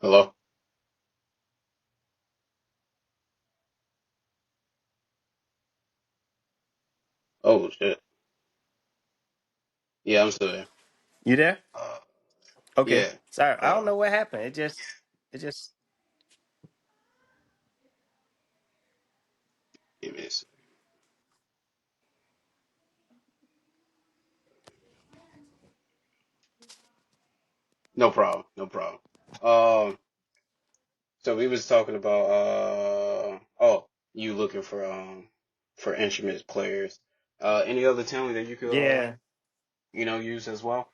Hello? Oh shit. Yeah, I'm still there. You there? Uh, Okay. yeah. Sorry, I don't Uh, know what happened. It just. Give me a sec. No problem. No problem. Um, so we was talking about you looking for instrument players. Any other talent that you could Yeah. use as well?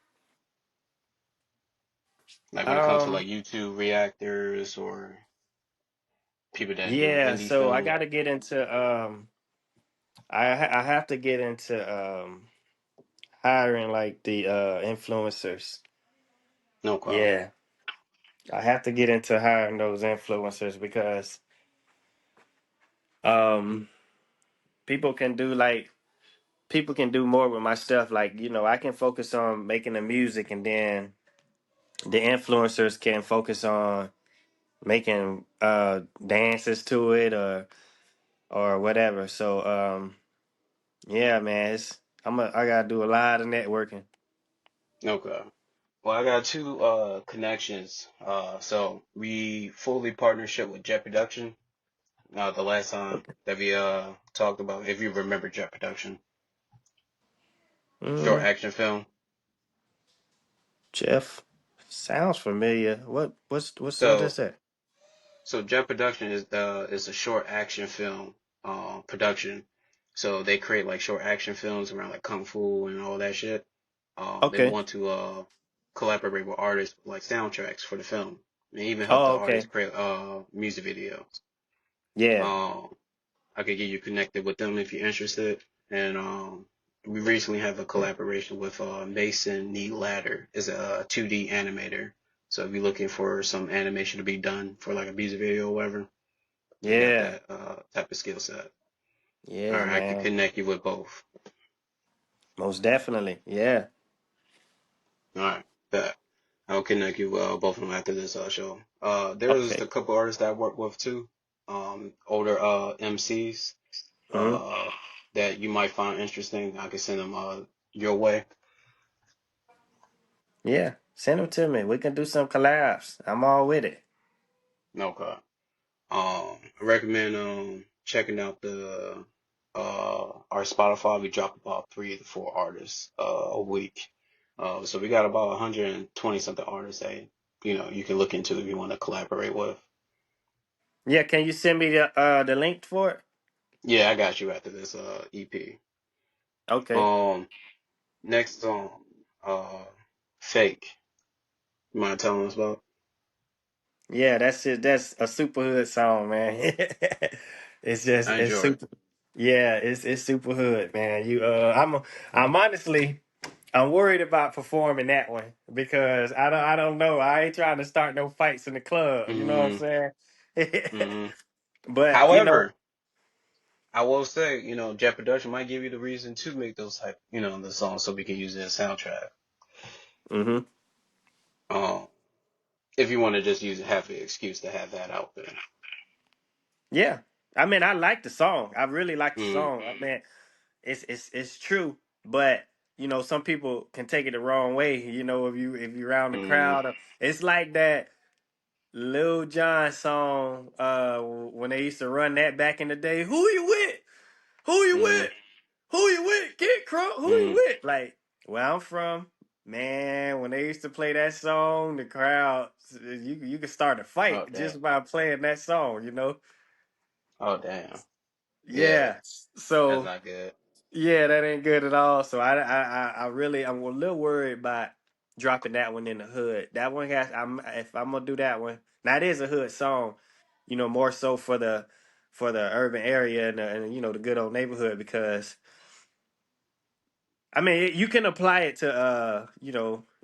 Like when it comes to Um. like YouTube reactors or people that doing Yeah. indie So I film. got to get into. I have to get into hiring like the influencers. No problem. Yeah. I have to get into hiring those influencers because um people can do like people can do more with my stuff. Like I can focus on making the music, and then the influencers can focus on making dances to it or whatever. So yeah, man, I gotta do a lot of networking. Okay. Well, I got two connections. So we fully partnership with Jet Production. The last time Okay. that we talked about, if you remember Jet Production, short Mm, action film. Jeff, sounds familiar. What is So that? so Jet Production is a short action film production. So they create like short action films around like kung fu and all that shit. They Okay. want to collaborate with artists with, like soundtracks for the film, and even help the Oh, artists okay. create music videos. Yeah. Um, I could get you connected with them if you're interested. And we recently have a collaboration with Mason Knee Ladder, is a 2D animator. So if you're looking for some animation to be done for like a music video or whatever, they got Yeah. that type of skill set. All Yeah, right, I could man. connect you with both. Most definitely. Yeah. All right, bet. I'll connect you both of them after this show. There's Okay. a couple artists that I work with too, older MCs hmm uh, that you might find interesting. I can send them your way. Yeah. Send them to me. We can do some collabs. I'm all with it. Okay. I recommend checking out the our Spotify. We drop about 3 to 4 artists a week. So we got about 120 something artists that you can look into if you want to collaborate with. Yeah. Can you send me the link for it? Yeah, I got you after this EP. Okay. Um, Next song, uh, Fake. You mind telling us about? Yeah, that's it. That's a super hood song, man. I It's enjoy it. super. Yeah, it's super hood, man. I'm honestly I'm worried about performing that one because I don't know. I ain't trying to start no fights in the club. You know what Hmm. I'm saying? Hmm. But However, I will say, Jet Production might give you the reason to make those type, the songs so we can use it as soundtrack. hmm Um, if you want to just use have an excuse to have that out there. yeah. I mean, I like the song. I really like the Mm, song. I mean, it's true, but some people can take it the wrong way. If you around the mm, crowd, it's like that Lil Jon song. When they used to run that back in the day. Who you with? Who you mm, with? Who you with? Get crunk. Who you mm. with? Like where I'm from, man. When they used to play that song, the crowd, you could start a Oh fight damn. just by playing that song. Oh damn. Yeah, Yeah. that's So not good. yeah, that ain't good at all. So I'm a little worried about dropping that one in the hood. That one has if I'm gonna do that one. Now it is a hood song, more so for the urban area and the good old neighborhood because I mean you can apply it to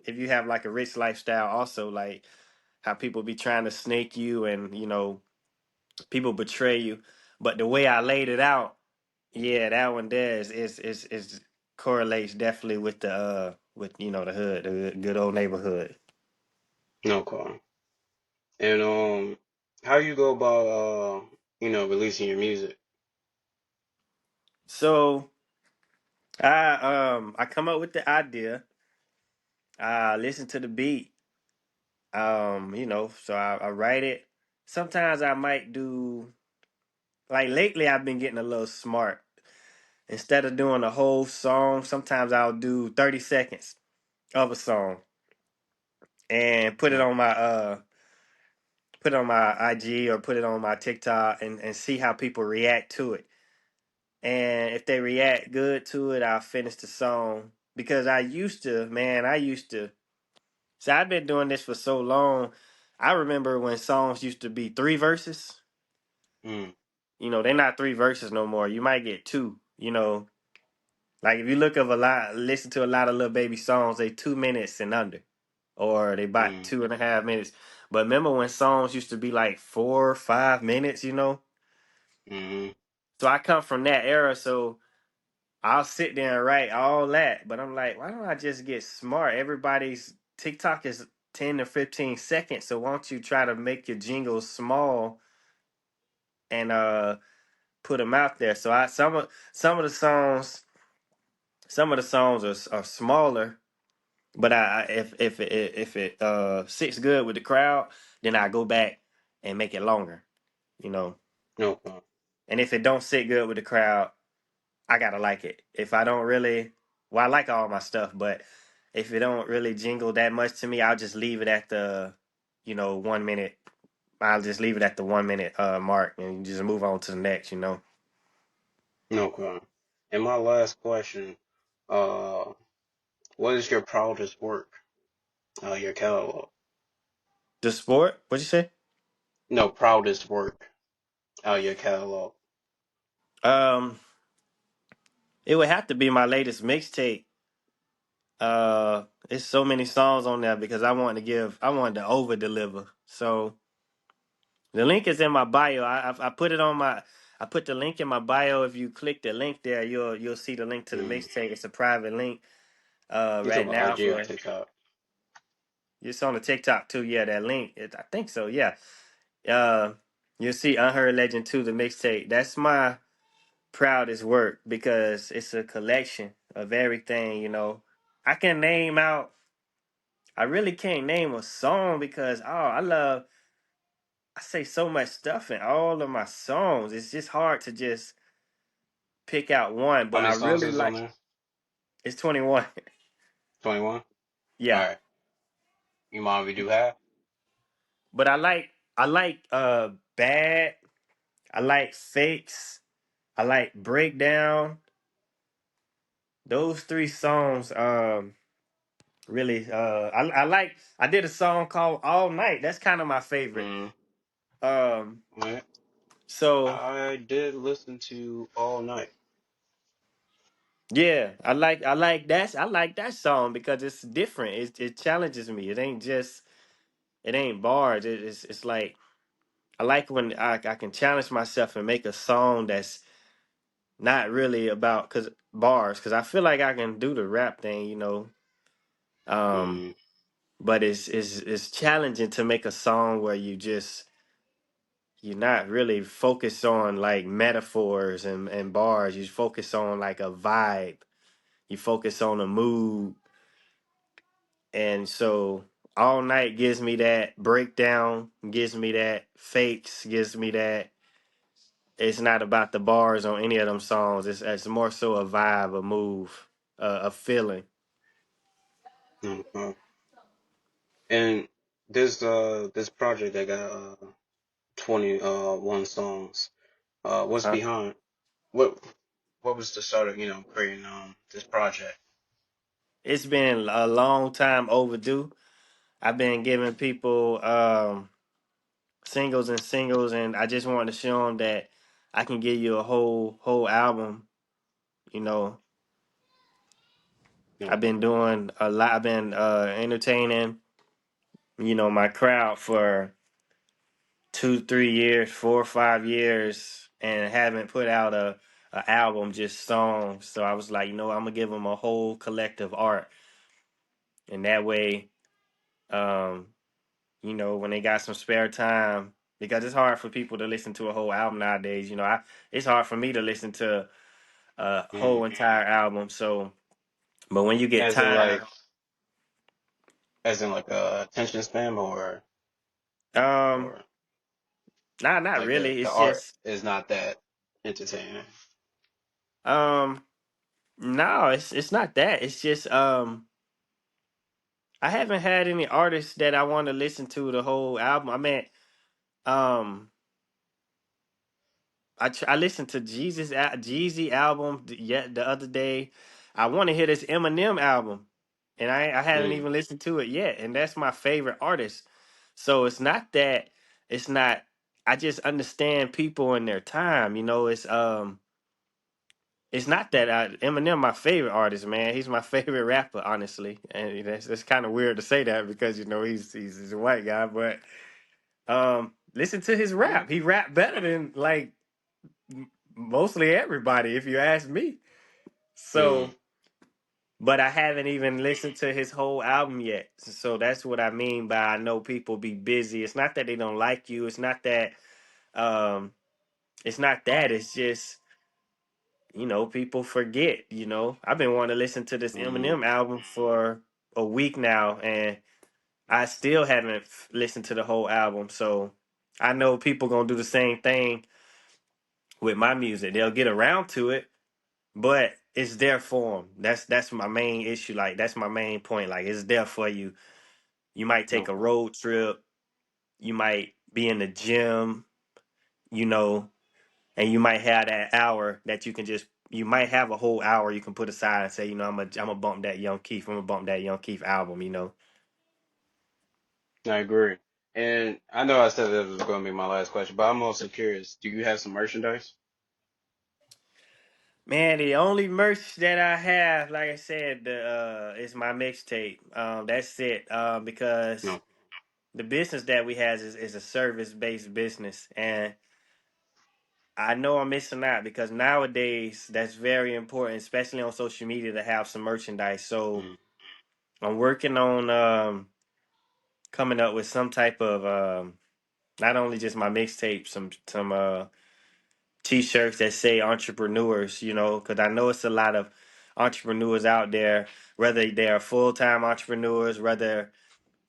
if you have like a rich lifestyle also like how people be trying to snake you and people betray you. But the way I laid it out, yeah, that one there is correlates definitely with the with the hood, the good old neighborhood. No call. And how you go about releasing your music? So I come up with the idea. I listen to the beat. So I write it. Sometimes I might do like lately I've been getting a little smart. Instead of doing a whole song, sometimes I'll do 30 seconds of a song and No. put it on my IG or put it on my TikTok and see how people react to it. And if they react good to it, I'll finish the song. Because I used to. So I've been doing this for so long. I remember when songs used to be three verses. Mm, They're not three verses no more. You might get two. Like if you listen to a lot of Lil Baby songs, they 2 minutes and under, or they about mm, 2.5 minutes. But remember when songs used to be like 4 or 5 minutes. mm, So I come from that era, so I'll sit there and write all that. But I'm like, why don't I just get smart? Everybody's TikTok is 10 to 15 seconds, so why don't you try to make your jingles small and put them out there? So I some of the songs are smaller. But if it sits good with the crowd, then I go back and make it longer, you know. no problem. And if it don't sit good with the crowd, I gotta like it. If I don't really, well, I like all my stuff, but if it don't really jingle that much to me, I'll just leave it at the, 1 minute. I'll just leave it at the 1 minute mark and just move on to the next. No problem. And my last question, uh, what is your proudest work? Your catalog. The sport, what'd you say? No, proudest work. Your catalog. Um, it would have to be my latest mixtape. It's so many songs on there because I wanted to over deliver. So the link is in my bio. I put it on I put the link in my bio. If you click the link there, you'll see the link to the Mm. mixtape. It's a private link. You talk Right about now IG or for TikTok? it's on the TikTok too. Yeah, that link. I think so. Yeah. Uh, you'll see Unheard Legend 2, the mixtape. That's my proudest work because it's a collection of everything. I can name out. I really can't name a song because I say so much stuff in all of my songs. It's just hard to just pick out one, How but many I songs really is on like there? it's 21. 21? Yeah. Alright. You mind if we do half? But I like Bad, I like Fakes, I like Breakdown. Those three songs really I did a song called All Night. That's kind of my favorite. Mm. Um Alright. so I did listen to All Night. yeah, I like that song because it's different. It challenges me. It ain't bars. It's like I like when I can challenge myself and make a song that's not really about cause bars because I feel like I can do the rap thing. Um, Mm. but it's challenging to make a song where you're not really focused on like metaphors and bars. You focus on like a vibe. You focus on a mood. And so all night gives me that breakdown, gives me that fakes, gives me that. It's not about the bars on any of them songs. It's more so a vibe, a move, a feeling. No. And this project that got 21 songs. What's Huh? behind what what was the start of creating this project? It's been a long time overdue. I've been giving people singles and singles, and I just wanted to show them that I can give you a whole album. You know, No I've been problem. doing a lot. I've been entertaining, my crowd for 2, 3 years, 4 or 5 years, and haven't put out a album, just songs. So I was like, I'm gonna give them a whole collective art, and that way, um, you know, when they got some spare time, because it's hard for people to listen to a whole album nowadays. You know, it's hard for me to listen to a whole Mm. entire album. So, but when you get As in time, like a attention span, um, or not like really. the It's art just is not that entertaining. um, no, it's not that. It's just I haven't had any artists that I want to listen to the whole album. I mean, um, I listened to Jeezy album yet the other day. I want to hear this Eminem album, and I haven't Mm. even listened to it yet. And that's my favorite artist. So it's not that it's not. I just understand people and their time. You know, it's not that Eminem my favorite artist, man. He's my favorite rapper, honestly. And that's kind of weird to say that because you know he's a white guy, but listen to his Mm. rap. He rap better than like mostly everybody, if you ask me. Mm. So, but I haven't even listened to his whole album yet. So that's what I mean by I know people be busy. It's not that they don't like you. Um it's not that. It's just, you know, people forget, you know. I've been wanting to listen to this Mm. Eminem album for a week now and I still haven't listened to the whole album. So I know people going to do the same thing with my music. They'll get around to it, but it's there for them. That's my main issue. Like that's my main point. Like it's there for you. You might take a Okay. road trip. You might be in the gym. You know, and you might have that hour that you can just. You might have a whole hour you can put aside and say, you know, I'm gonna bump that Young Keith. I'm gonna bump that Young Keith album. You know, I agree. And I know I said this was going to be my last question, but I'm also curious. Do you have some merchandise? man. The only merch that I have, like I said, is my mixtape. That's it. Because No. the business that we have is a service based business, and I know I'm missing out because nowadays that's very important, especially on social media, to have some merchandise. So Mm. I'm working on coming up with some type of not only just my mixtape, some t-shirts that say entrepreneurs, you know, because I know it's a lot of entrepreneurs out there, whether they're full-time entrepreneurs, whether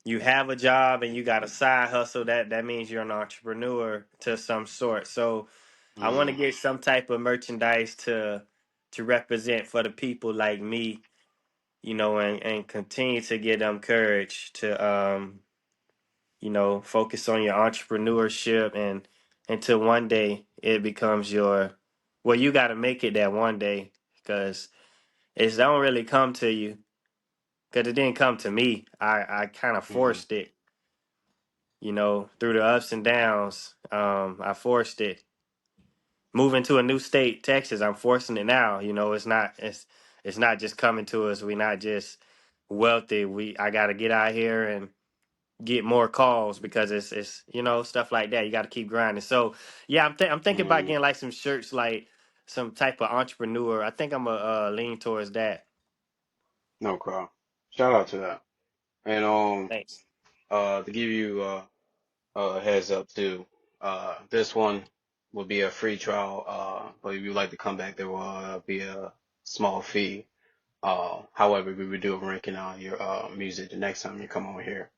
you have a job and you got a side hustle, that means you're an entrepreneur to some sort. So I want to Mm. get some type of merchandise to represent for the people like me, you know, and continue to give them courage to you know, focus on your entrepreneurship and until one day it becomes your well, you got to make it that one day because it don't really come to you because it didn't come to me. I kind of Mm. forced it, you know, through the ups and downs. I forced it. Moving to a new state, Texas, I'm forcing it now. You know, it's not just coming to us. We're not just wealthy. I got to get out here and get more calls because it's you know stuff like that. You got to keep grinding. So yeah, I'm thinking about Mm. getting like some shirts, like some type of entrepreneur. I think I'm gonna lean towards that. No crowd. Shout out to that. And Thanks. to give you a heads up too, this one will be a free trial. But if you'd like to come back, there will be a small fee. However, we would do a ranking on your music the next time you come on here.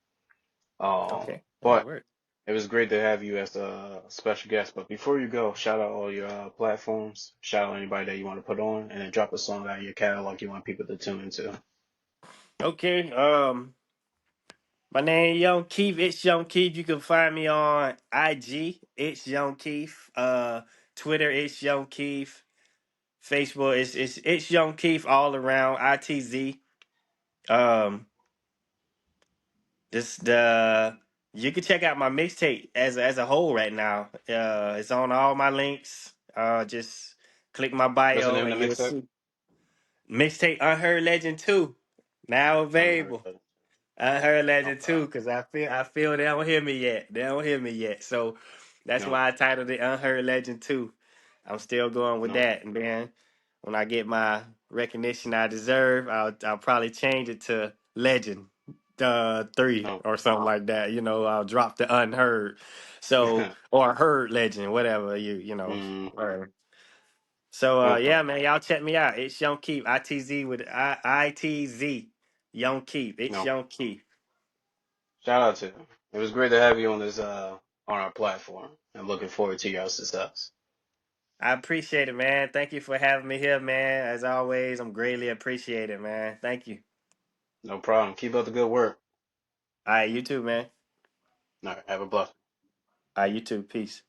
Okay, that But works. it was great to have you as a special guest. But before you go, shout out all your platforms. Shout out anybody that you want to put on, and then drop a song out of your catalog you want people to tune into. Okay. My name Young Keith. It's Young Keith. You can find me on IG. It's Young Keith. Twitter. It's Young Keith. Facebook. It's Young Keith all around. ITZ. Um, This the you can check out my mixtape as a whole right now. It's on all my links. Just click my What's the bio name and of the you'll mixtape? see. Mixtape Unheard Legend 2. Now Unheard. available. Unheard Legend Okay. 2, because I feel they don't hear me yet. They don't hear me yet. So that's No. why I titled it Unheard Legend 2. I'm still going with No. that. And then when I get my recognition I deserve, I'll probably change it to Legend. three Oh. or something like that. You know, I'll drop the unheard. So or heard legend, whatever you know. Mm, Whatever. So no yeah, problem. man, y'all check me out. It's Young Keep. ITZ with ITZ. Young Keep. It's No. Young Keep. Shout out to you. It was great to have you on this on our platform. I'm looking forward to your success. I appreciate it, man. Thank you for having me here, man. As always, I'm greatly appreciated, man. Thank you. No problem. Keep up the good work. All right, you too, man. All right. Have a blessed. All right, you too. Peace.